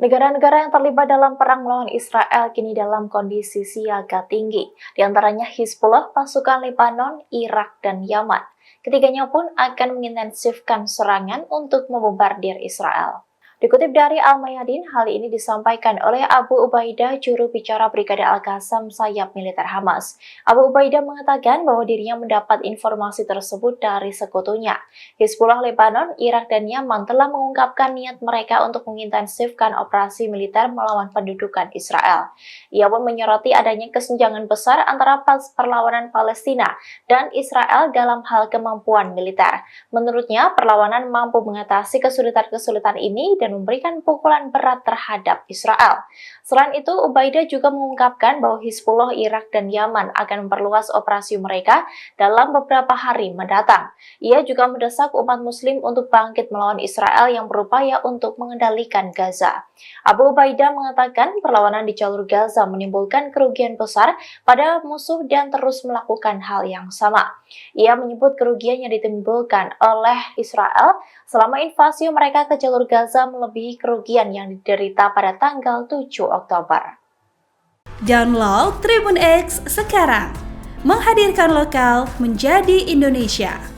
Negara-negara yang terlibat dalam perang melawan Israel kini dalam kondisi siaga tinggi, di antaranya Hizbullah, pasukan Lebanon, Irak, dan Yaman. Ketiganya pun akan mengintensifkan serangan untuk membombardir Israel. Dikutip dari Al-Mayadin, hal ini disampaikan oleh Abu Ubaidah, juru bicara Brigade Al-Qassam sayap militer Hamas. Abu Ubaidah mengatakan bahwa dirinya mendapat informasi tersebut dari sekutunya. Hizbullah Lebanon, Irak, dan Yaman telah mengungkapkan niat mereka untuk mengintensifkan operasi militer melawan pendudukan Israel. Ia pun menyoroti adanya kesenjangan besar antara perlawanan Palestina dan Israel dalam hal kemampuan militer. Menurutnya, perlawanan mampu mengatasi kesulitan-kesulitan ini dan memberikan pukulan berat terhadap Israel. Selain itu, Ubaidah juga mengungkapkan bahwa Hizbullah, Irak, dan Yaman akan memperluas operasi mereka dalam beberapa hari mendatang. Ia juga mendesak umat muslim untuk bangkit melawan Israel yang berupaya untuk mengendalikan Gaza. Abu Ubaidah mengatakan perlawanan di jalur Gaza menimbulkan kerugian besar pada musuh dan terus melakukan hal yang sama. Ia menyebut kerugian yang ditimbulkan oleh Israel selama invasi mereka ke jalur Gaza melebihi kerugian yang diderita pada tanggal 7 Oktober. Download Tribun X sekarang, menghadirkan lokal menjadi Indonesia.